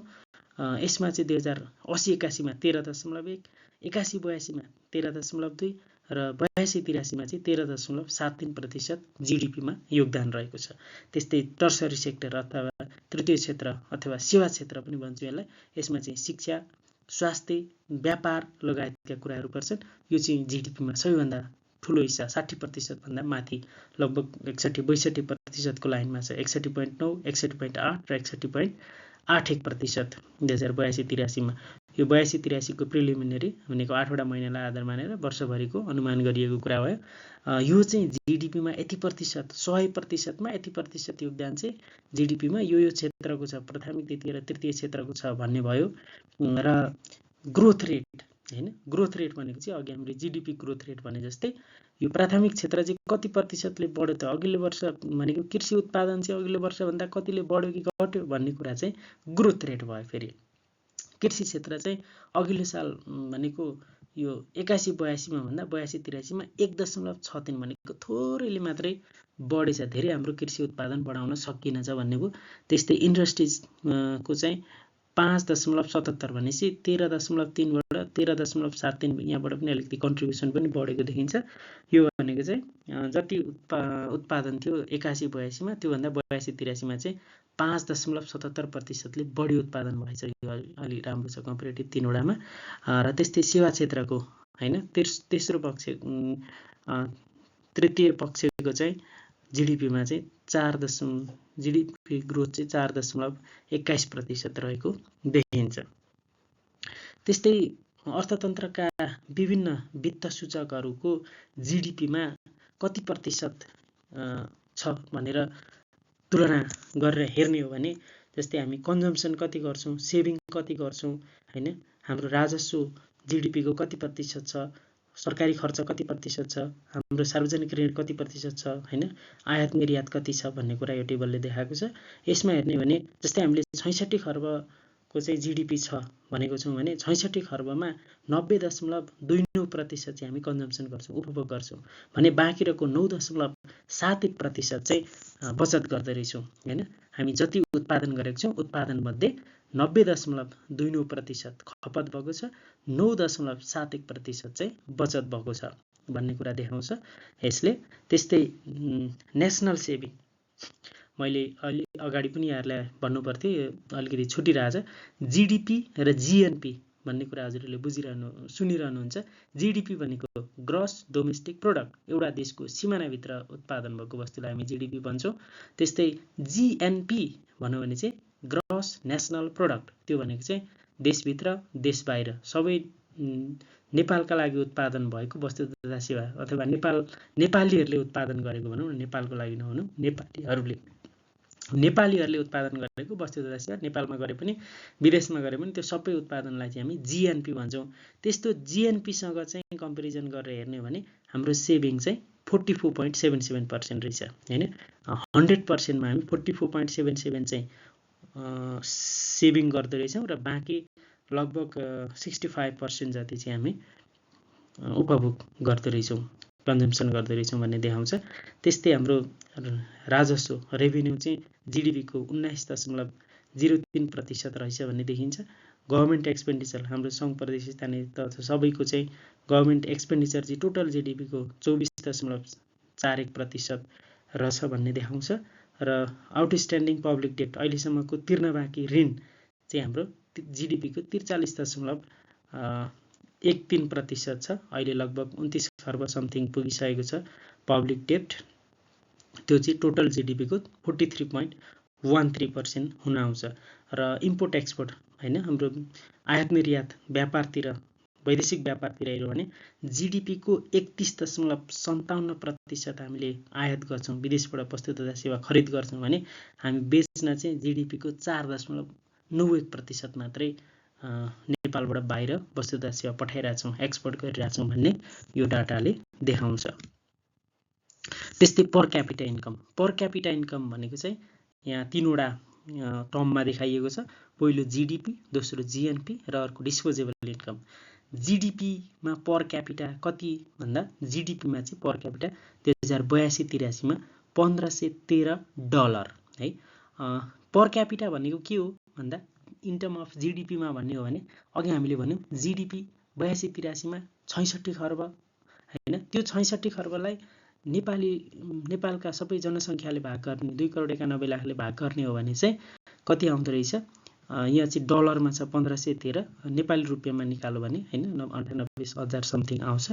यसमा चाहिँ 2080-81 मा 13.1, 81-82 मा 13.2 र 82-83 मा चाहिँ 13.73% जीडीपीमा योगदान रहेको छ। त्यस्तै टर्सरी सेक्टर अथवा तृतीय क्षेत्र अथवा सेवा क्षेत्र पनि भन्छौँ यसलाई, यसमा चाहिँ शिक्षा, स्वास्थ्य, व्यापार लगायतका कुराहरू पर्छन्। यो चाहिँ जीडीपीमा सबैभन्दा ठुलो हिस्सा 60% भन्दा माथि लगभग 61-62% को लाइनमा छ। 61.9, 61.8 र 61.81% 2082-83 मा। यो 82-83 को प्रिलिमिनरी भनेको 8वटा महिनालाई आधार मानेर वर्षभरिको अनुमान गरिएको कुरा भयो। यो चाहिँ जीडीपीमा यति प्रतिशत, 100% मा यति प्रतिशत योगदान चाहिँ जीडीपीमा यो क्षेत्रको छ, प्राथमिक, द्वितीय र तृतीय क्षेत्रको छ भन्ने भयो। र ग्रोथ रेट हैन, ग्रोथ रेट भनेको चाहिँ अघि हामीले जीडीपी ग्रोथ रेट भने जस्तै यो प्राथमिक क्षेत्र चाहिँ कति प्रतिशतले बढ्यो त, अघिल्लो वर्ष भनेको कृषि उत्पादन चाहिँ अघिल्लो वर्षभन्दा कतिले बढ्यो कि घट्यो भन्ने कुरा चाहिँ ग्रोथ रेट भयो। फेरि कृषि क्षेत्र चाहिँ अघिल्लो साल भनेको यो 81-82 मा भन्दा 82-83 मा 1.63 भनेको थोरैले मात्रै बढेछ, धेरै हाम्रो कृषि उत्पादन बढाउन सकिएन छ भन्ने भयो। त्यस्तै इन्डस्ट्रिज को चाहिँ 5.77 भनेपछि 13.3 बाट 13.73, यहाँबाट पनि अलिकति कन्ट्रिब्युसन पनि बढेको देखिन्छ। यो भनेको चाहिँ जति उत्पादन थियो 81-82 मा त्योभन्दा 82-83 मा चाहिँ 5.77%ले बढी उत्पादन भएछ। यो अलि राम्रो छ कम्पेरेटिभ तीनवटामा। र त्यस्तै सेवा क्षेत्रको हैन, तेस्रो पक्ष तृतीय पक्षको चाहिँ जीडीपीमा चाहिँ जीडीपी ग्रोथ चाहिँ 4.21% रहेको देखिन्छ। त्यस्तै अर्थतन्त्रका विभिन्न वित्त सूचकहरूको जीडीपीमा कति प्रतिशत छ भनेर तुलना गरेर हेर्ने हो भने, जस्तै हामी कन्जम्सन कति गर्छौँ, सेभिङ कति गर्छौँ हैन, हाम्रो राजस्व जीडीपीको कति प्रतिशत छ, सरकारी खर्च कति प्रतिशत छ, हाम्रो सार्वजनिक ऋण कति प्रतिशत छ हैन, आयात निर्यात कति छ भन्ने कुरा यो टेबलले देखाएको छ। यसमा हेर्ने भने जस्तै हामीले 66 खर्बको चाहिँ जीडीपी छ भनेको छौँ भने 66 खर्बमा 90.29% चाहिँ हामी कन्जम्सन गर्छौँ, उपभोग गर्छौँ भने बाँकी रहेको 9.71% चाहिँ बचत गर्दै रहेछौँ हैन। हामी जति उत्पादन गरेको छौँ उत्पादन मध्ये 90.29% खपत भएको छ, 9.71% चाहिँ बचत भएको छ भन्ने कुरा देखाउँछ यसले। त्यस्तै नेसनल सेभिङ, मैले अलि अगाडि पनि यहाँहरूलाई भन्नु पर्थ्यो, अलिकति छुटिरहेछ। जीडीपी र जीएनपी भन्ने कुरा हजुरहरूले सुनिरहनुहुन्छ। जीडीपी भनेको ग्रस डोमेस्टिक प्रोडक्ट, एउटा देशको सिमानाभित्र उत्पादन भएको वस्तुलाई हामी जीडीपी भन्छौँ। त्यस्तै जीएनपी भन्यो भने चाहिँ ग्रस नेसनल प्रोडक्ट, त्यो भनेको चाहिँ देशभित्र देश बाहिर सबै नेपालका लागि उत्पादन भएको वस्तु तथा सेवा अथवा नेपालीहरूले उत्पादन गरेको भनौँ न, नेपालको लागि नभनौँ, नेपालीहरूले उत्पादन गरेको वस्तु तथा सेवा नेपालमा गरे पनि विदेशमा गरे पनि त्यो सबै उत्पादनलाई चाहिँ हामी जीएनपी भन्छौँ। त्यस्तो जीएनपीसँग चाहिँ कम्पेरिजन गरेर हेर्ने हो भने हाम्रो सेभिङ चाहिँ 44.77% रहेछ हैन। 100% मा हामी 44.77 चाहिँ सेभिङ गर्दै रहेछौँ र बाँकी लगभग 65% जति चाहिँ हामी उपभोग गर्दै रहेछौँ, कन्जम्सन गर्दै रहेछौँ भन्ने देखाउँछ। त्यस्तै हाम्रो राजस्व रेभिन्यू चाहिँ जीडीपीको 19.03% रहेछ भन्ने देखिन्छ। गभर्मेन्ट एक्सपेन्डिचर हाम्रो सङ्घ प्रदेश स्थानीय तथा सबैको चाहिँ गभर्मेन्ट एक्सपेन्डिचर चाहिँ टोटल जीडीपीको 24.41% रहेछ भन्ने देखाउँछ। र आउटस्ट्यान्डिङ पब्लिक डेट, अहिलेसम्मको तिर्न बाँकी ऋण चाहिँ हाम्रो जीडीपीको 43.13% छ। अहिले लगभग 29 खर्ब समथिङ पुगिसकेको छ पब्लिक डेट। त्यो चाहिँ टोटल जीडीपीको 43.13% हुन आउँछ। र इम्पोर्ट एक्सपोर्ट हैन, हाम्रो आयात निर्यात व्यापारतिर, वैदेशिक व्यापारतिर हेऱ्यो भने जीडीपीको 31.57% हामीले आयात गर्छौँ, विदेशबाट वस्तु तथा सेवा खरिद गर्छौँ भने हामी बेच्न चाहिँ जीडीपीको 4.91% मात्रै नेपालबाट बाहिर वस्तु तथा सेवा पठाइरहेछौँ, एक्सपोर्ट गरिरहेछौँ भन्ने यो डाटाले देखाउँछ। त्यस्तै पर क्यापिटा इन्कम भनेको चाहिँ यहाँ तीनवटा टर्ममा देखाइएको छ। पहिलो जीडीपी, दोस्रो जीएनपी र अर्को डिस्पोजेबल इन्कम। जीडीपीमा पर क्यापिटा कति भन्दा जीडीपीमा चाहिँ पर क्यापिटा 2082-83 मा $1513 है। पर क्यापिटा भनेको के हो भन्दा इन टर्म अफ जीडीपीमा भन्ने हो भने अघि हामीले भन्यौँ जीडीपी 82-83 मा 66 खर्ब हैन। त्यो 66 खर्बलाई नेपालका सबै जनसङ्ख्याले भाग गर्ने 2,91,00,000ले भाग गर्ने हो भने चाहिँ कति आउँदो रहेछ? यहाँ चाहिँ डलरमा छ 1513, नेपाली रुपियाँमा निकाल्यो भने हैन 98,000 समथिङ आउँछ।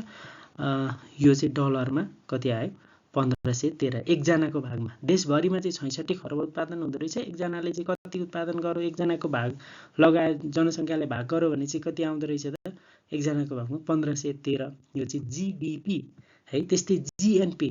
यो चाहिँ डलरमा कति आयो? 1513 एकजनाको भागमा। देशभरिमा चाहिँ 66 खर्ब उत्पादन हुँदो रहेछ। एकजनाले चाहिँ कति उत्पादन गर्यो? एकजनाको भाग लगाए जनसङ्ख्याले भाग गर्यो भने चाहिँ कति आउँदो रहेछ त? एकजनाको भागमा 1513। यो चाहिँ जीडीपी है। त्यस्तै जीएनपी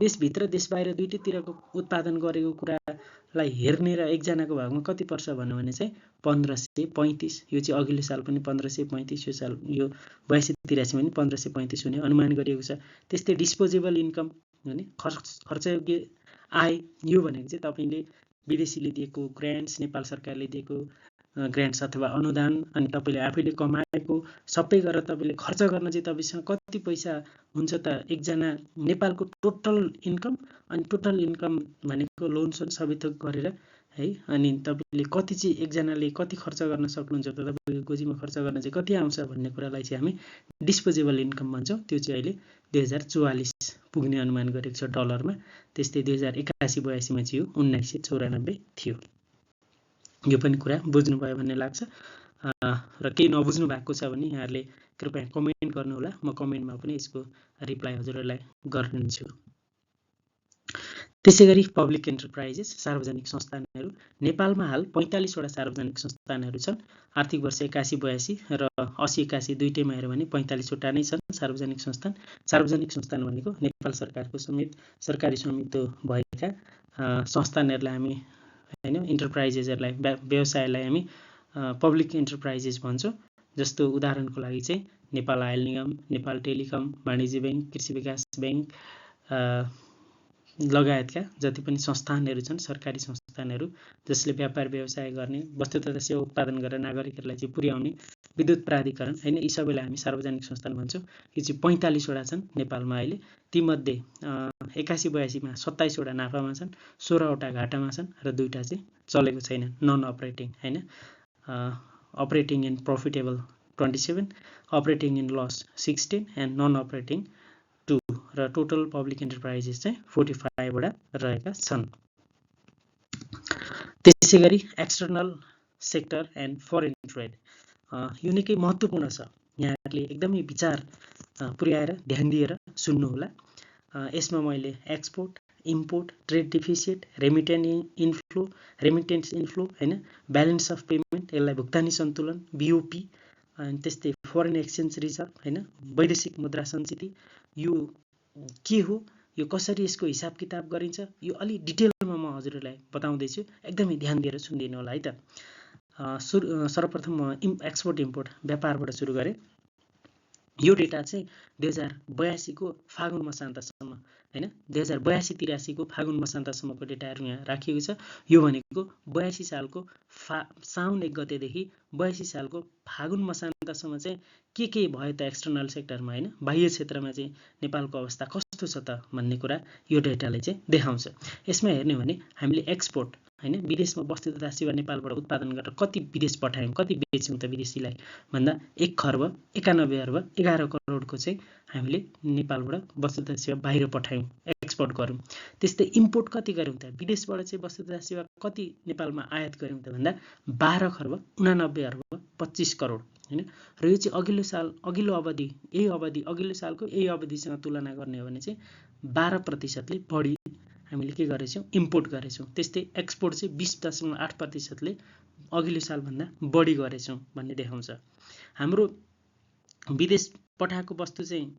देशभित्र देश बाहिर दुईटैतिरको उत्पादन गरेको कुरालाई हेर्ने र एकजनाको भागमा कति पर्छ भन्यो भने चाहिँ 1535। यो चाहिँ अघिल्लो साल पनि 1535, यो साल यो 82-83 पनि 1535 हुने अनुमान गरिएको छ। त्यस्तै डिस्पोजेबल इन्कम भने खर्चयोग्य आय, यो भनेको चाहिँ तपाईँले विदेशीले दिएको ग्रान्ट्स, नेपाल सरकारले दिएको ग्रान्ट्स अथवा अनुदान, अनि तपाईँले आफैले कमाएको सबै गरेर तपाईँले खर्च गर्न चाहिँ तपाईँसँग कति पैसा हुन्छ त? एकजना नेपालको टोटल इन्कम, अनि टोटल इन्कम भनेको लोन सोन सबै थोक गरेर है, अनि तपाईँले कति चाहिँ एकजनाले कति खर्च गर्न सक्नुहुन्छ त? तपाईँको गोजीमा खर्च गर्न चाहिँ कति आउँछ भन्ने कुरालाई चाहिँ हामी डिस्पोजेबल इन्कम भन्छौँ। त्यो चाहिँ अहिले 2044 पुग्ने अनुमान गरेको छ डलरमा। त्यस्तै 2081-82 मा चाहिँ यो 1994 थियो। यो पनि कुरा बुझ्नुभयो भन्ने लाग्छ। र केही नबुझ्नु भएको छ भने यहाँहरूले कृपया कमेन्ट गर्नुहोला, म कमेन्टमा पनि यसको रिप्लाई हजुरहरूलाई गरिदिन्छु। त्यसै गरी पब्लिक एन्टरप्राइजेस सार्वजनिक संस्थानहरू नेपालमा हाल 45 वटा सार्वजनिक संस्थानहरू छन्। आर्थिक वर्ष 81-82 र 80-81 दुईटैमा हेऱ्यो भने 45 वटा नै छन् सार्वजनिक संस्थान। सार्वजनिक संस्थान भनेको नेपाल सरकारको समेत सरकारी स्वामित्व भएका संस्थानहरूलाई हामी हैन, इन्टरप्राइजेसहरूलाई, व्यवसायलाई हामी पब्लिक एन्टरप्राइजेस भन्छौँ। जस्तो उदाहरणको लागि चाहिँ नेपाल आयल निगम, नेपाल टेलिकम, वाणिज्य ब्याङ्क, कृषि विकास ब्याङ्क लगायतका जति पनि संस्थानहरू छन्, सरकारी संस्थानहरू जसले व्यापार व्यवसाय गर्ने, वस्तु तथा सेवा उत्पादन गरेर नागरिकहरूलाई चाहिँ पुर्याउने, विद्युत प्राधिकरण हैन, यी सबैलाई हामी सार्वजनिक संस्थान भन्छौँ। यो चाहिँ 45 वटा छन् नेपालमा अहिले। तीमध्ये 81-82 मा 27 वटा नाफामा छन्, 16 वटा घाटामा छन् र 2टा चाहिँ चलेको छैन, नन अपरेटिङ हैन। Operating in profitable 27, operating in loss 16 and non operating 2 र टोटल पब्लिक एन्टरप्राइजेस चाहिँ 45 वटा रहेका छन्। त्यसै गरी external sector and foreign trade, यो निकै महत्त्वपूर्ण छ। यहाँहरूले एकदमै विचार पुर्याएर ध्यान दिएर सुन्नुहोला। यसमा मैले export, import, trade deficit, remittance inflow हैन, ब्यालेन्स अफ पेमेन्ट, यसलाई भुक्तानी सन्तुलन, बिओपी, अनि त्यस्तै फरेन एक्सचेन्ज रिजर्भ हैन, वैदेशिक मुद्रा सञ्चिति, यो के हो, यो कसरी यसको हिसाब किताब गरिन्छ, यो अलि डिटेलमा म हजुरहरूलाई बताउँदैछु। एकदमै ध्यान दिएर सुनिदिनु होला है त। सर्वप्रथम म एक्सपोर्ट इम्पोर्ट व्यापारबाट सुरु गरेँ। यो डेटा चाहिँ 2082 को फागुन मसान्तसम्म हैन, 2082-83 को फागुन मसान्तसम्मको डेटाहरू यहाँ राखिएको छ। यो भनेको 82 सालको साउन 1 गतेदेखि 82 सालको फागुन मसान्तसम्म चाहिँ के भयो त एक्सटर्नल सेक्टरमा हैन, बाह्य क्षेत्रमा चाहिँ नेपालको अवस्था कस्तो छ त भन्ने कुरा यो डेटाले चाहिँ देखाउँछ। यसमा हेर्ने हो भने हामीले एक्सपोर्ट हैन, विदेशमा वस्तु तथा सेवा नेपालबाट उत्पादन गरेर कति विदेश पठायौँ, कति बेच्यौँ त विदेशीलाई भन्दा 1,91,11 करोडको चाहिँ हामीले नेपालबाट वस्तु तथा सेवा बाहिर पठायौँ, एक्सपोर्ट गऱ्यौँ। त्यस्तै इम्पोर्ट कति गऱ्यौँ त, विदेशबाट चाहिँ वस्तु तथा सेवा कति नेपालमा आयात गऱ्यौँ त भन्दा 12,89,25 करोड हैन। र यो चाहिँ अघिल्लो अवधि अघिल्लो सालको यही अवधिसँग तुलना गर्ने हो भने चाहिँ 12% बढी हामीले के गरेछौँ, इम्पोर्ट गरेछौँ। त्यस्तै एक्सपोर्ट चाहिँ 20.8% अघिल्लो सालभन्दा बढी गरेछौँ भन्ने देखाउँछ। हाम्रो विदेश पठाएको वस्तु चाहिँ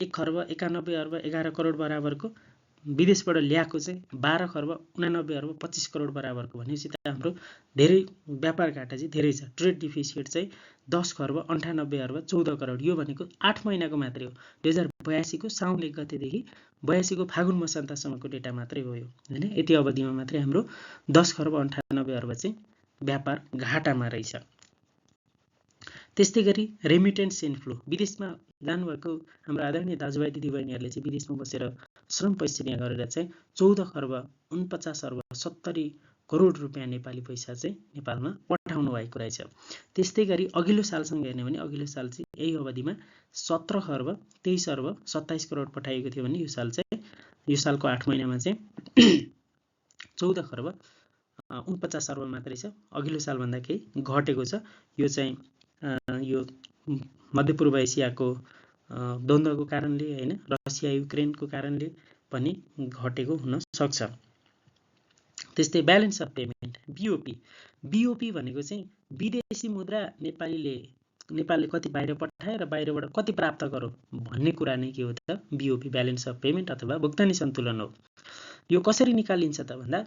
1,91,11 करोड बराबरको विदेशबाट ल्याएको चाहिँ 12 खर्ब 89 अर्ब 25 करोड बराबरको भनेपछि त हाम्रो धेरै व्यापार घाटा चाहिँ धेरै छ। ट्रेड डिफिसिट चाहिँ 10 खर्ब 98 अर्ब 14 करोड, यो भनेको 8 महिनाको मात्रै हो। 2082 को साउन 1 गतेदेखि 82 को फागुन मसान्तसम्मको डेटा मात्रै हो यो, हैन। यति अवधिमा मात्रै हाम्रो 10 खर्ब 98 अर्ब चाहिँ व्यापार घाटामा रहेछ। त्यस्तै गरी रेमिटेन्स इन्फ्लो, विदेशमा जानुभएको हाम्रो आदरणीय दाजुभाइ दिदीबहिनीहरूले चाहिँ विदेशमा बसेर श्रम पैसा गरेर चाहिँ 14 खर्ब 49 अर्ब 70 करोड रुपियाँ नेपाली पैसा चाहिँ नेपालमा पठाउनु भएको रहेछ। त्यस्तै गरी अघिल्लो सालसँग हेर्ने भने अघिल्लो साल चाहिँ यही अवधिमा 17 खर्ब 23 अर्ब 27 करोड पठाइएको थियो भने यो सालको 8 महिनामा चाहिँ 14 खर्ब 49 अर्ब मात्रै छ। अघिल्लो सालभन्दा केही घटेको छ। यो चाहिँ यो मध्यपूर्व एसियाको द्वन्द्वको कारणले, हैन, रसिया युक्रेनको कारणले पनि घटेको हुन सक्छ। त्यस्तै ब्यालेन्स अफ पेमेन्ट बीओपी भनेको चाहिँ विदेशी मुद्रा नेपालले कति बाहिर पठाए र बाहिरबाट कति प्राप्त गर्यो भन्ने कुरा नै के हो त बीओपी, ब्यालेन्स अफ पेमेन्ट अथवा भुक्तानी सन्तुलन हो। यो कसरी निकालिन्छ त भन्दा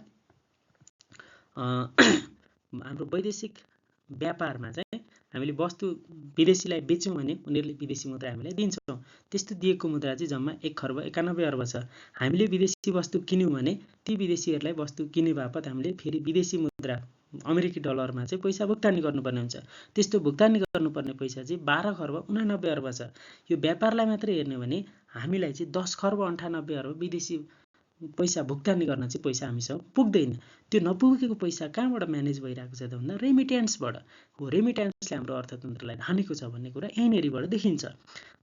हाम्रो वैदेशिक व्यापारमा चाहिँ हामीले वस्तु विदेशीलाई बेच्यौँ भने उनीहरूले विदेशी मुद्रा हामीलाई दिन्छौँ। त्यस्तो दिएको मुद्रा चाहिँ जम्मा 1 खर्ब 91 अर्ब छ। हामीले विदेशी वस्तु किन्यौँ भने ती विदेशीहरूलाई वस्तु किन्ने बापत हामीले फेरि विदेशी मुद्रा अमेरिकी डलरमा चाहिँ पैसा भुक्तानी गर्नुपर्ने हुन्छ। त्यस्तो भुक्तानी गर्नुपर्ने पैसा चाहिँ 12 खर्ब 89 अर्ब छ। यो व्यापारलाई मात्रै हेर्ने भने हामीलाई चाहिँ 10 खर्ब 98 अर्ब विदेशी पैसा भुक्तानी गर्न चाहिँ पैसा हामीसँग पुग्दैन। त्यो नपुगेको पैसा कहाँबाट म्यानेज भइरहेको छ त भन्दा रेमिट्यान्सबाट हो। रेमिट्यान्सले हाम्रो अर्थतन्त्रलाई धानेको छ भन्ने कुरा यहीँनेरिबाट देखिन्छ।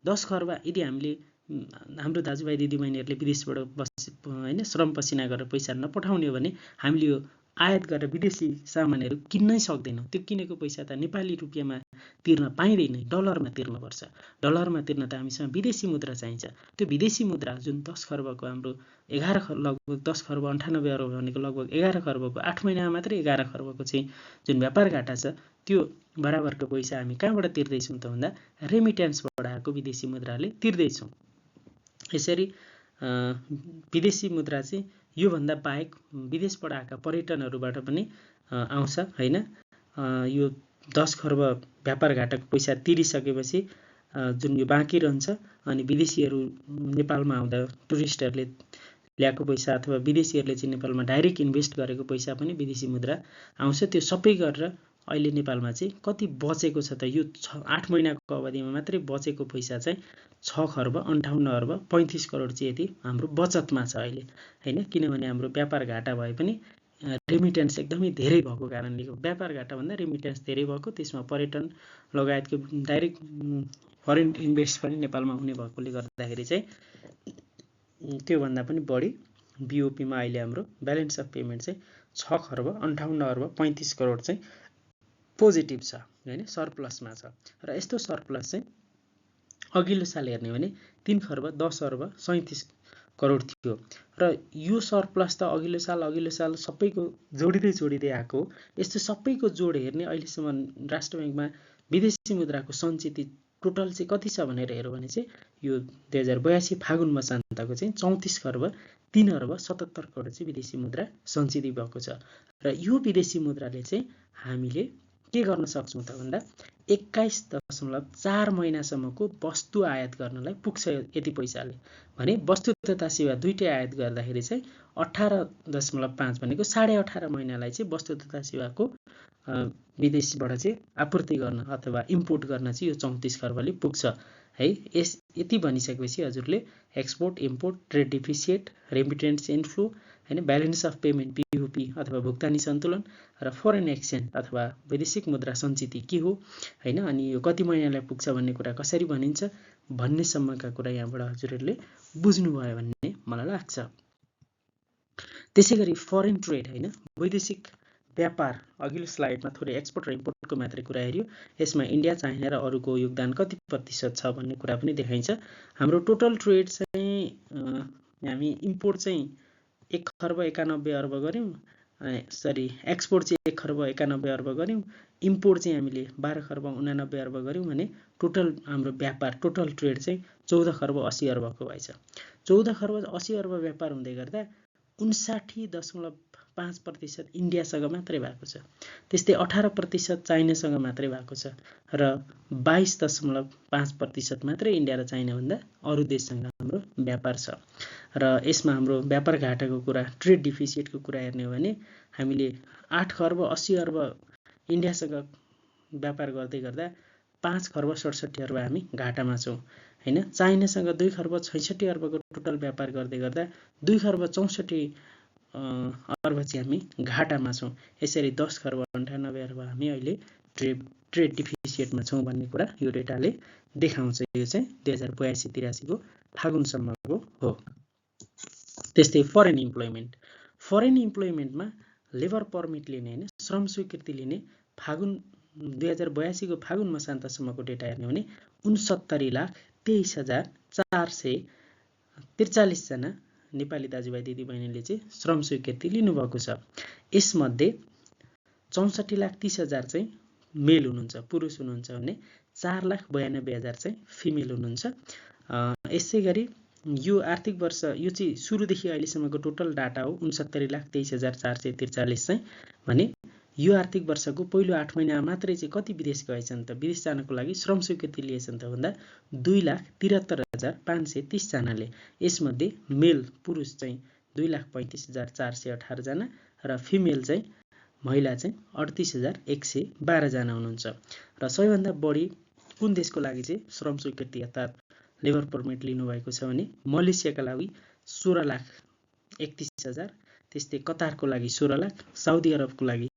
10 खर्ब यदि हामीले हाम्रो दाजुभाइ दिदीबहिनीहरूले विदेशबाट हैन श्रम पसिना गरेर पैसा नपठाउने हो भने हामीले यो आयात गरेर विदेशी सामानहरू किन्नै सक्दैनौँ। त्यो किनेको पैसा त नेपाली रुपियाँमा तिर्न पाइँदैन, डलरमा तिर्नुपर्छ। डलरमा तिर्न त हामीसँग विदेशी मुद्रा चाहिन्छ। त्यो विदेशी मुद्रा जुन 10 खर्बको हाम्रो 11 लगभग 10 खर्ब 98 अर्ब भनेको लगभग 11 खर्बको 8 महिनामा मात्रै 11 खर्बको चाहिँ जुन व्यापार घाटा छ त्यो बराबरको पैसा हामी कहाँबाट तिर्दैछौँ त भन्दा रेमिट्यान्सबाट आएको विदेशी मुद्राले तिर्दैछौँ। यसरी विदेशी मुद्रा चाहिँ योभन्दा बाहेक विदेशबाट आएका पर्यटनहरूबाट पनि आउँछ, हैन। यो 10 खर्ब व्यापार घाटाको पैसा तिरिसकेपछि जुन यो बाँकी रहन्छ अनि विदेशीहरू नेपालमा आउँदा टुरिस्टहरूले ल्याएको पैसा अथवा विदेशीहरूले चाहिँ नेपालमा डाइरेक्ट इन्भेस्ट गरेको पैसा पनि विदेशी मुद्रा आउँछ। त्यो सबै गरेर अहिले नेपालमा चाहिँ कति बचेको छ त यो 8 महिनाको अवधिमा मात्रै बचेको पैसा चाहिँ 6 खर्ब 58 अर्ब 35 करोड चाहिँ यति हाम्रो बचतमा छ अहिले, हैन। किनभने हाम्रो व्यापार घाटा भए पनि रेमिटेन्स एकदमै धेरै भएको कारणले व्यापार घाटा भन्दा रेमिटेन्स धेरै भएको, त्यसमा पर्यटन लगायतको डाइरेक्ट फरेन इन्भेस्ट पनि नेपालमा हुने भएकोले गर्दाखेरि चाहिँ त्योभन्दा पनि बढी बीओपीमा अहिले हाम्रो ब्यालेन्स अफ पेमेन्ट चाहिँ 6 खर्ब 58 अर्ब 35 करोड चाहिँ पोजिटिभ छ, हैन, सरप्लसमा छ। र यस्तो सरप्लस चाहिँ अघिल्लो साल हेर्ने भने 3 खर्ब 10 अर्ब 37 करोड थियो। र यो सरप्लस त अघिल्लो साल सबैको जोडिँदै आएको। यस्तो सबैको जोड हेर्ने अहिलेसम्म राष्ट्र ब्याङ्कमा विदेशी मुद्राको सञ्चित टोटल चाहिँ कति छ भनेर हेर्यो भने चाहिँ यो 2082 फागुन मसान्तको चाहिँ 34 खर्ब 3 अर्ब 77 करोड चाहिँ विदेशी मुद्रा सञ्चित भएको छ। र यो विदेशी मुद्राले चाहिँ हामीले के गर्न सक्छौँ त भन्दा 21.4 महिनासम्मको वस्तु आयात गर्नलाई पुग्छ यति पैसाले। भने वस्तु तथा सेवा दुईटै आयात गर्दाखेरि चाहिँ 18.5 भनेको 18.5 महिनालाई चाहिँ वस्तु तथा सेवाको विदेशबाट चाहिँ आपूर्ति गर्न अथवा इम्पोर्ट गर्न चाहिँ यो 34 खर्बले पुग्छ, है। यति भनिसकेपछि हजुरले export import trade deficit remittance inflow, हैन, ब्यालेन्स अफ पेमेन्ट बीओपी अथवा भुक्तानी सन्तुलन र फरेन एक्सचेन्ज अथवा वैदेशिक मुद्रा सञ्चिति के हो, हैन, अनि यो कति महिनालाई पुग्छ भन्ने कुरा कसरी भनिन्छ भन्ने सम्मका कुरा यहाँबाट हजुरहरूले बुझ्नुभयो भन्ने मलाई लाग्छ। त्यसैगरी फरेन ट्रेड, हैन, वैदेशिक व्यापार अघिल्लो स्लाइडमा थोरै एक्सपोर्ट र इम्पोर्टको मात्रै कुरा हेऱ्यो। यसमा इन्डिया चाइना र अरूको योगदान कति प्रतिशत छ भन्ने कुरा पनि देखाइन्छ। हाम्रो टोटल ट्रेड चाहिँ हामी इम्पोर्ट चाहिँ 1 खर्ब 91 अर्ब गऱ्यौँ एक्सपोर्ट चाहिँ 1 खर्ब 91 अर्ब गऱ्यौँ, इम्पोर्ट चाहिँ हामीले 12 खर्ब 89 अर्ब गऱ्यौँ भने टोटल हाम्रो व्यापार टोटल ट्रेड चाहिँ 14 खर्ब 80 अर्बको भएछ। 14 खर्ब 80 अर्ब व्यापार हुँदै गर्दा 59.5% इन्डियासँग मात्रै भएको छ। त्यस्तै 18% चाइनासँग मात्रै भएको छ र 22.5% मात्रै इन्डिया र चाइनाभन्दा अरू देशसँग हाम्रो व्यापार छ। र यसमा हाम्रो व्यापार घाटाको कुरा, ट्रेड डिफिसिटको कुरा हेर्ने हो भने हामीले 8 खर्ब 80 अर्ब इन्डियासँग व्यापार गर्दै गर्दा 5 खर्ब 67 अर्ब हामी घाटामा छौँ हैन। चाइनासँग 2 खर्ब 66 अर्बको टोटल व्यापार गर्दै गर्दा 2 खर्ब 64 अर्ब चाहिँ हामी घाटामा छौँ। यसरी 10 खर्ब 98 अर्ब हामी अहिले ट्रेड डिफिसिटमा छौँ भन्ने कुरा यो डेटाले देखाउँछ। यो चाहिँ 2082-83 को फागुनसम्मको हो। त्यस्तै फरेन इम्प्लोइमेन्टमा लेबर पर्मिट लिने हैन श्रम स्वीकृति लिने फागुन 2082 को फागुन मसान्तसम्मको डेटा हेर्ने हो भने 69,23,443 जना नेपाली दाजुभाइ दिदीबहिनीले चाहिँ श्रम स्वीकृति लिनुभएको छ। यसमध्ये 64,30,000 चाहिँ मेल हुनुहुन्छ, पुरुष हुनुहुन्छ भने 4,92,000 चाहिँ फिमेल हुनुहुन्छ। यसै गरी यो आर्थिक वर्ष यो चाहिँ सुरुदेखि अहिलेसम्मको टोटल डाटा हो 69,30,443 चाहिँ भने यो आर्थिक वर्षको पहिलो 8 महिनामा मात्रै चाहिँ कति विदेश गएछन् त, विदेश जानको लागि श्रम स्वीकृति लिएछन् त भन्दा 2,73,530 जनाले। यसमध्ये मेल पुरुष चाहिँ 2,35,418 जना र फिमेल चाहिँ महिला चाहिँ 38,112 जना हुनुहुन्छ। र सबैभन्दा बढी कुन देशको लागि चाहिँ श्रम स्वीकृति अर्थात् लेबर पर्मिट लिनुभएको छ भने मलेसियाका लागि 16,31,000, त्यस्तै कतारको लागि 16 लाख, साउदी अरबको लागि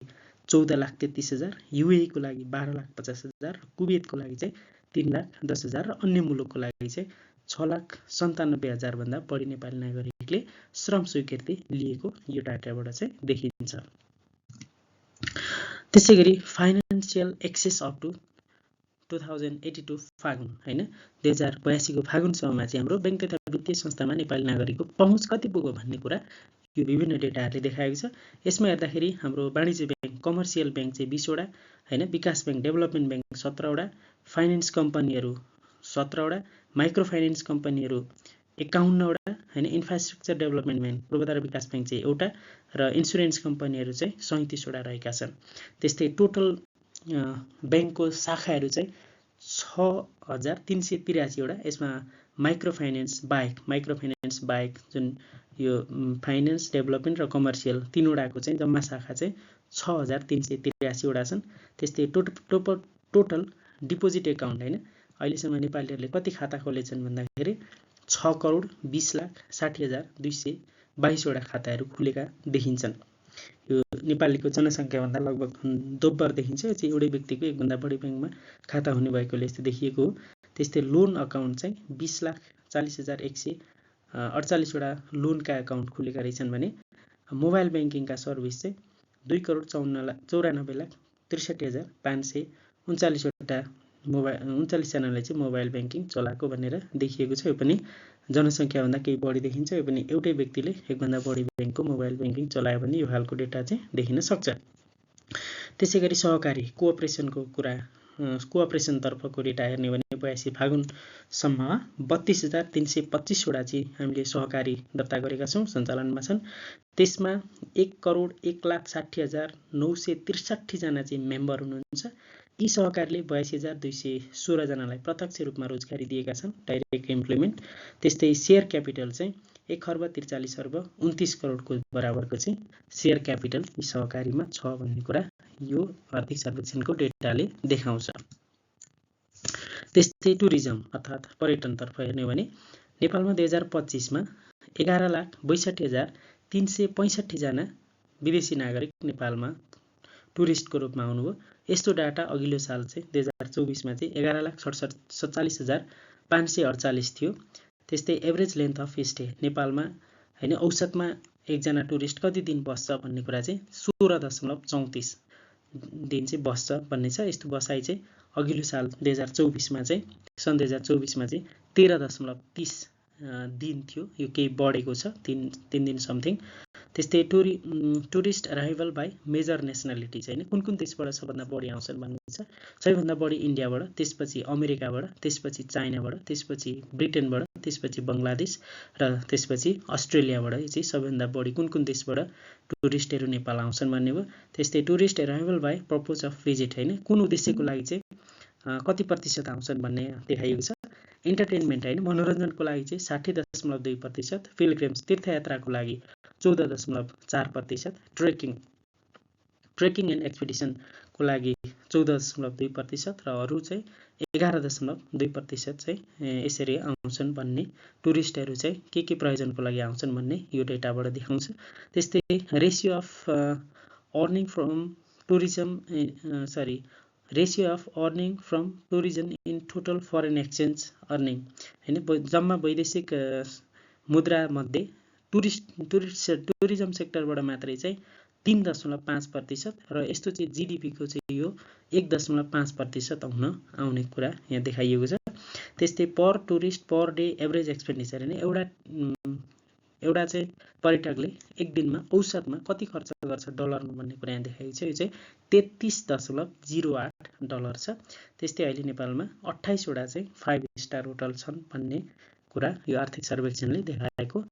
14,33,000, युएई को लागि 12,50,000, कुवेतको लागि चाहिँ 3,10,000 र अन्य मुलुकको लागि चाहिँ 6,97,000 भन्दा बढी नेपाली नागरिकले श्रम स्वीकृति लिएको यो डाटाबाट चाहिँ देखिन्छ। त्यसै गरी फाइनान्सियल एक्सेस अप टु 2082 फागुन हैन 2082 को फागुनसम्ममा चाहिँ हाम्रो बैंक तथा वित्तीय संस्थामा नेपाली नागरिकको पहुँच कति पुग्यो भन्ने कुरा यो विभिन्न डेटाहरूले देखाएको छ। यसमा हेर्दाखेरि हाम्रो वाणिज्य बैंक कमर्सियल बैंक चाहिँ 20 वटा हैन, विकास बैंक डेभलपमेन्ट बैंक 17 वटा, फाइनान्स कम्पनीहरू 17 वटा, माइक्रो फाइनान्स कम्पनीहरू 51 वटा हैन, इन्फ्रास्ट्रक्चर डेभलपमेन्ट बैंक पूर्वाधार विकास बैंक चाहिँ एउटा र इन्स्योरेन्स कम्पनीहरू चाहिँ 37 वटा रहेका छन्। त्यस्तै टोटल बैंकको शाखाहरू चाहिँ 6,383 वटा। यसमा माइक्रो फाइनान्स बाहेक जुन यो फाइनान्स डेभलपमेन्ट र कमर्सियल तीनवटाको चाहिँ जम्मा शाखा चाहिँ 6,383 वटा छन्। त्यस्तै टोटल डिपोजिट एकाउन्ट हैन अहिलेसम्म नेपालीहरूले कति खाता खोलेछन् भन्दाखेरि 6,20,60,222 वटा खाताहरू खुलेका देखिन्छन्। यो नेपालीको जनसङ्ख्याभन्दा लगभग दोब्बर देखिन्छ। यो चाहिँ एउटै व्यक्तिको एकभन्दा बढी बैंकमा खाता हुने भएकोले यस्तो देखिएको हो। त्यस्तै लोन अकाउन्ट चाहिँ 20,40,148 वटा लोनका अकाउन्ट खुलेका रहेछन् भने मोबाइल ब्याङ्किङका सर्भिस चाहिँ 2,94,63,539 वटा 39 जनाले चाहिँ मोबाइल ब्याङ्किङ चलाएको भनेर देखिएको छ। यो पनि जनसङ्ख्याभन्दा केही बढी देखिन्छ। यो पनि एउटै व्यक्तिले एकभन्दा बढी बैंकको मोबाइल ब्याङ्किङ चलायो भने यो खालको डेटा चाहिँ देखिन सक्छ। त्यसै गरी सहकारी कोअपरेसनतर्फको डेटा हेर्ने भने 82 फागुनसम्ममा 32,325 वटा चाहिँ हामीले सहकारी दर्ता गरेका छौँ, सञ्चालनमा छन्। त्यसमा 1,60,60,963 जना चाहिँ मेम्बर हुनुहुन्छ। यी सहकारीले 82,216 जनालाई प्रत्यक्ष रूपमा रोजगारी दिएका छन्, डाइरेक्ट इम्प्लोइमेन्ट। त्यस्तै सेयर क्यापिटल चाहिँ 1,43,29 करोडको बराबरको चाहिँ सेयर क्यापिटल यी सहकारीमा छ भन्ने कुरा यो आर्थिक सर्वेक्षणको डेटाले देखाउँछ। त्यस्तै टुरिज्म अर्थात् पर्यटनतर्फ हेर्ने हो भने नेपालमा 2025 मा 11,62,365 जना विदेशी नागरिक नेपालमा टुरिस्टको रूपमा आउनुभयो। यस्तो डाटा अघिल्लो साल चाहिँ 2024 मा चाहिँ 11,47,548 थियो। त्यस्तै एभरेज लेन्थ अफ स्टे नेपालमा हैन औसतमा एकजना टुरिस्ट कति दिन बस्छ भन्ने कुरा चाहिँ 16.34 दिन चाहिँ बस्छ भन्ने छ। यस्तो बसाइ चाहिँ अघिल्लो साल 2024 मा चाहिँ सन् 2024 मा चाहिँ 13.30 दिन थियो। यो केही बढेको छ 3 दिन समथिङ। त्यस्तै tourist arrival by major nationality चाहिँ कुन कुन देशबाट सबभन्दा बढी आउँछन् भन्ने छ। सबैभन्दा बढी इन्डियाबाट, त्यसपछि अमेरिकाबाट, त्यसपछि चाइनाबाट, त्यसपछि ब्रिटेनबाट, त्यसपछि बङ्गलादेश र त्यसपछि अस्ट्रेलियाबाट चाहिँ सबैभन्दा बढी कुन कुन देशबाट टुरिस्टहरू नेपाल आउँछन् भन्ने भयो। त्यस्तै tourist arrival by purpose of visit होइन कुन उद्देश्यको लागि चाहिँ कति प्रतिशत आउँछन् भन्ने देखाइएको छ। इन्टरटेनमेन्ट होइन मनोरञ्जनको लागि चाहिँ 60.2%, पिलग्रिम्स तीर्थयात्राको लागि 14.4%, ट्रेकिङ एन्ड एक्सपिडिसनको लागि 14.2% र अरू चाहिँ 11.2% चाहिँ यसरी आउँछन् भन्ने टुरिस्टहरू चाहिँ के प्रयोजनको लागि आउँछन् भन्ने यो डेटाबाट देखाउँछ। त्यस्तै ratio of earning from tourism in total foreign exchange earning होइन जम्मा वैदेशिक मुद्रामध्ये टुरिज्म सेक्टरबाट मात्रै चाहिँ 3.5% र यस्तो चाहिँ जिडिपीको चाहिँ यो 1.5% आउने कुरा यहाँ देखाइएको छ। त्यस्तै per tourist per day average expenditure होइन एउटा चाहिँ पर्यटकले एक दिनमा औसतमा कति खर्च गर्छ डलरमा भन्ने कुरा यहाँ देखाइएको छ। यो चाहिँ $33.08 छ। त्यस्तै अहिले नेपालमा 28 वटा चाहिँ 5 स्टार होटल छन् भन्ने कुरा यो आर्थिक सर्वेक्षणले देखाएको